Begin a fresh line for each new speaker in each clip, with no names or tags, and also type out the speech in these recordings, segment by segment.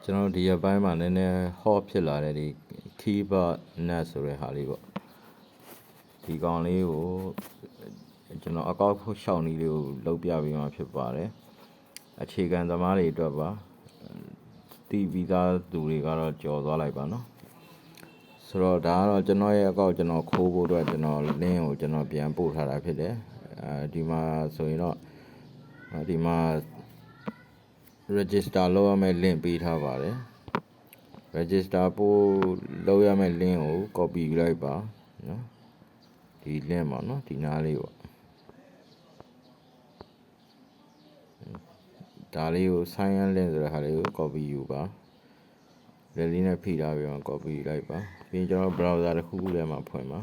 ကျွန်တော်ဒီရပိုင်းမှာနည်းနည်း hot ဖြစ်လာတဲ့ဒီ keyboard net ဆိုတဲ့ဟာလေးပေါ့ဒီကောင်လေးကိုကျွန်တော်အကောက်ရှောင်းနည်းလေးကိုလုပ်ပြပေးမှာဖြစ်ပါတယ်အခြေခံသမားတွေအတွက်ပါတီဗီသားသူတွေကတော့ကြော်သွားလိုက်ပါနော်ဆိုတော့ဒါကတော့ကျွန်တော်ရဲ့အကောက်ကျွန်တော်ခိုးဖို့အတွက်ကျွန်တော် link ကိုကျွန်တော်ပြန်ပို့ထားတာဖြစ်တယ်ဒီမှာဆိုရင်တော့ဒီမှာ register လုပ်ရမယ့် link ပေးထားပါတယ် register ပို့လုပ်ရမယ့် link ကို copy ယူလိုက်ပါနော်ဒီ link ပါနော်ဒီနားလေးပေါ့ဒါလေးကို sign in link ဆိုတဲ့ဟာလေးကို copy ယူပါလက်လေးနဲ့ဖိထားပြီးတော့ copy ယူလိုက်ပါပြီးရင်ကျွန်တော် browser တစ်ခုခုထဲမှာဖွင့်ပါ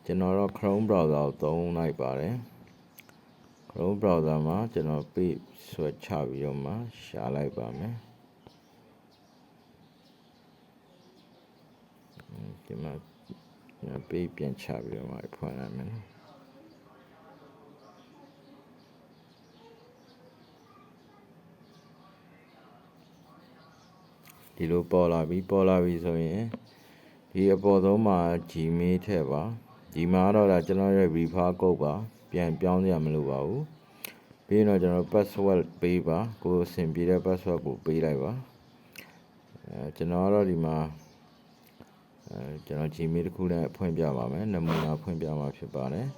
ကျွန်တော်တော့ Chrome browser ကိုသုံးလိုက်ပါတယ် Chrome browser မှာကျွန်တော် page ဆွဲချပြီးတော့မှရှာလိုက်ပါမယ်ဒီမှာpage ပြန်ချပြီးတော့မှဖွင့်လိုက်မယ်နော်ဒီလိုပေါ်လာပြီဆိုရင်ဒီအပေါ်ဆုံးမှာ Gmail ထည့်ပါဒီမှာတော့ဒါကျွန်တော်ရဲ့ refer code ပါပြန်ပြောင်းစရာမလိုပါဘူးပြီးတော့ကျွန်တော် password ပေးပါကိုယ်အဆင်ပြေတဲ့ password ကိုပေးလိုက်ပါကျွန်တော်ကတော့ဒီမှာကျွန်တော် Gmail တစ်ခုနဲ့ဖွင့်ပြပါမယ်နမူနာဖွင့်ပြမှာဖြစ်ပါတယ်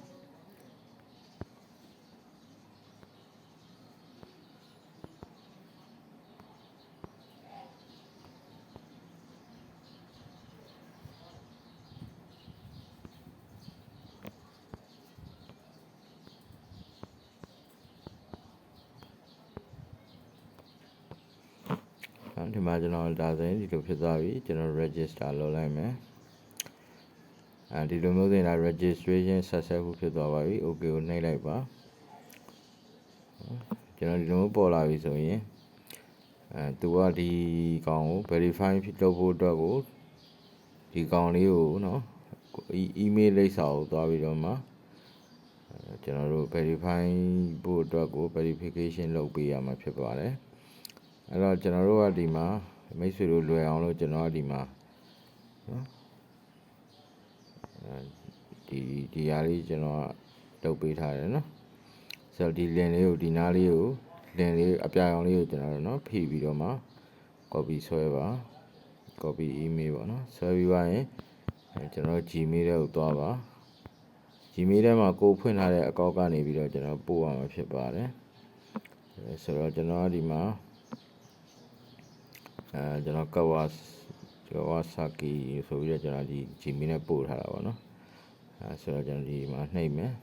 ဒီမှာကျွန်တော်ဒါဆိုရင်ဒီလိုဖြစ်သွားပြီကျွန်တော် register လုပ်လိုက်မယ်ဒီလိုမျိုးဆိုရင်ဒါ registration successful ဖြစ်သွားပါပြီ okay ကိုနှိပ်လိုက်ပါကျွန်တော်ဒီလိုမျိုးပေါ်လာပြီဆိုရင်သူကဒီကောင်ကို verify လုပ်ဖို့အတွက်ကိုဒီကောင်လေးကိုเนาะ email လိပ်စာကိုသွားပြီးတော့မှကျွန်တော်တို့ verify ဖို့အတွက်ကို verification လုပ်ပေးရမှာဖြစ်ပါတယ်အဲ့တော့ကျွန်တော်တို့ကဒီမှာမိတ်ဆွေတို့လွယ်အောင်လို့ကျွန်တော်ကဒီမှာနော်ဒီဟာလေးကျွန်တော်လုပ်ပေးထားတယ်နော်ဆိုတော့ဒီ link လေးကိုဒီနားလေးကို link လေးအပြာရောင်လေးကိုကျွန်တော်တို့နော်ဖိပြီးတော့မှ copy ဆွဲပါ copy email ပေါ့နော်ဆွဲပြီးပါရင်ကျွန်တော် Gmail ထဲကိုသွားပါ Gmail ထဲမှာကိုဖွင့်ထားတဲ့အကောင့်ကနေပြီးတော့ကျွန်တော်ပို့ရမှာဖြစ်ပါတယ်ဆိုတော့ကျွန်တော်ဒီမှာကျွန်တော် Kawasaki ဆိုပြီးတော့ကျွန်တော်ဒီ Gmail နဲ့ပို့ထားတာပေါ့နော်ဆိုတော့ကျွန်တော်ဒီမှာနှိပ်မယ်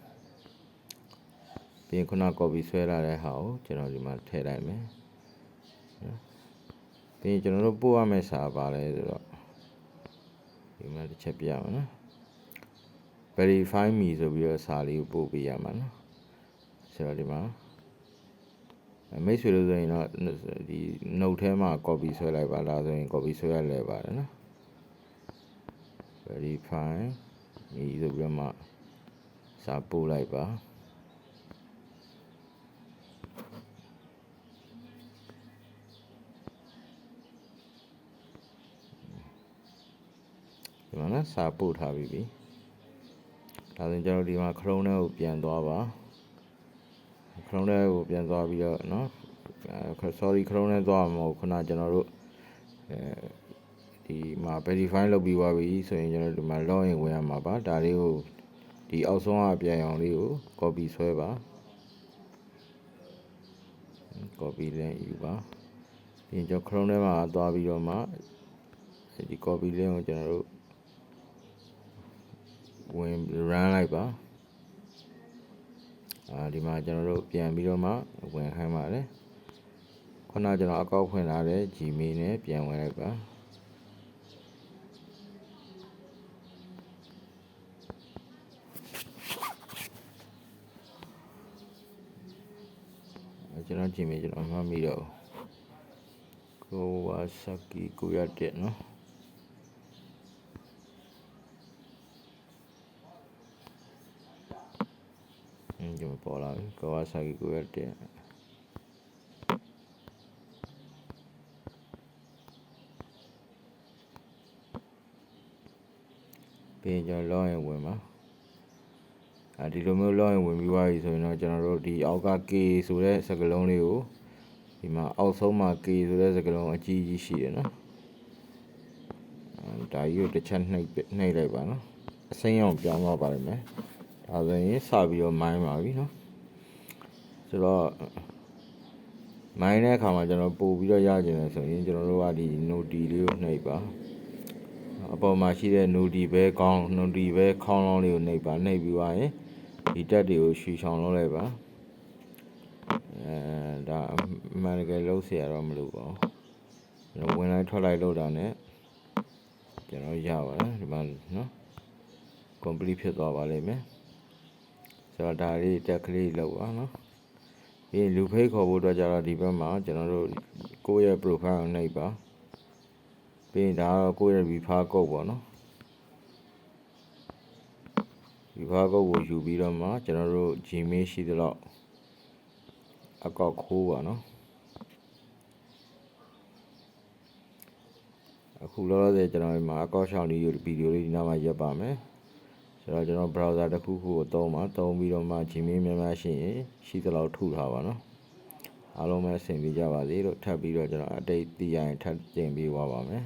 ပြီးရင်ခုန copy ဆွဲလာတဲ့ဟာကိုကျွန်တော်ဒီမှာထည့်လိုက်မယ်ပြီးရင်ကျွန်တော်တို့ပို့ရမယ့်စာပါလဲဆိုတော့ဒီမှာတစ်ချက်ပြရမယ်နော် verify me ဆိုပြီးတော့စာလေးကိုပို့ပေးရမှာနော်ဆိုတော့ဒီမှာမိတ်ဆွေတို့ဆိုရင်တော့ဒီ note ထဲမှာ copy ဆွဲလိုက်ပါလားဆိုရင် copy ဆွဲရလဲပါတယ်နော် verify me ဆိုပြီးတော့မှစာပို့လိုက်ပါဒီမှာနော်စာပို့ထားပြီးပြီဒါဆိုရင်ကျွန်တော်ဒီမှာ Chrome ထဲကိုပြန်သွားပါChrome ထဲကိုပြန်သွားပြီးတော့เนาะsorry Chrome ထဲသွားမှာမဟုတ်ခုနကျွန်တော်တို့ဒီမှာ verify လုပ်ပြီးသွားပြီဆိုရင်ကျွန်တော်ဒီမှာ login ဝင်ရမှာပါဒါလေးကိုဒီအောက်ဆုံးအပြန်အောင်လေးကို copy ဆွဲပါ copy link ယူပါပြီးရင်ကျွန်တော် Chrome ထဲမှာသွားပြီးတော့မှဒီ copy link ကိုကျွန်တော်တို့ဝင် run လိုက်ပါဒီမှာကျွန်တော်တို့ပြန်ပြီးတော့မှဝင်ခိုင်းပါတယ်ခုနကျွန်တော်အကောက်ဖွင့်ထားတဲ့ Gmail နဲ့ပြန်ဝင်လိုက်ပါကျွန်တော် Gmail ကျွန်တော်မှတ်မိတော့ Kawasaki 901เนาะဒီမှာပေါ်လာပြီ Kawasaki 901 ပြီးရင်ကျွန်တော် login ဝင်ပါဒီလိုမျိုး login ဝင်ပြီးသွားပြီဆိုရင်တော့ကျွန်တော်တို့ဒီအောက်က K ဆိုတဲ့စကားလုံးလေးကိုဒီမှာအောက်ဆုံးမှာ K ဆိုတဲ့စကားလုံးအကြီးကြီးရှိတယ်နော်ဒါကြီးကိုတစ်ချက်နှိပ်လိုက်ပါနော်အစိမ်းအောင်ပြောင်းသွားပါလိမ့်မယ်ဒါဆိုရင်စပြီးတော့မိုင်းပါပြီနော်ဆိုတော့မိုင်းတဲ့အခါမှာကျွန်တော်ပို့ပြီးတော့ရကျင်တယ်ဆိုရင်ကျွန်တော်တို့ကဒီ noti လေးကိုနှိပ်ပါအပေါ်မှာရှိတဲ့ noti ပဲခေါင်းလောင်းလေးကိုနှိပ်ပါနှိပ်ပြီးသွားရင်ဒီတက်တွေကိုရှူချောင်လုပ်လိုက်ပါဒါအမှန်တကယ်လုံးเสียတော့မလို့ပါဘူးဝင်လိုက်ထွက်လိုက်လုပ်တာ ਨੇ ကျွန်တော်ရပါတယ်ဒီမှာနော် complete ဖြစ်သွားပါလိမ့်မယ်ဆိုတော့ဒါလေးတက်ကလေးလောက်ပါနော်ပြီးလူဖိတ်ခေါ်ဖို့အတွက်ကြတော့ဒီဘက်မှာကျွန်တော်တို့ကိုယ့်ရဲ့ profile ကိုနှိပ်ပါပြီးရင်ဒါကတော့ကိုယ့်ရဲ့ refer code ပေါ့နော် refer code ကိုယူပြီးတော့မှကျွန်တော်တို့ Gmail ရှိသလောက်အကောက်ခိုးပါနော်အခုလောလောဆယ်ကျွန်တော်ဒီမှာအကောက်ရှောင်းလေးဗီဒီယိုလေးဒီနောက်မှာရပ်ပါမယ်ဆိုတော့ကျွန်တော် browser တစ်ခုခုကိုသုံးပြီးတော့မှ Gmail များရှိရင်ရှိသလောက်ထုထားပါနော်အားလုံးပဲအဆင်ပြေကြပါစေလို့ထပ်ပြီးတော့ကျွန်တော်အတိတ်သိရရင်ထပ်တင်ပေးသွားပါမယ်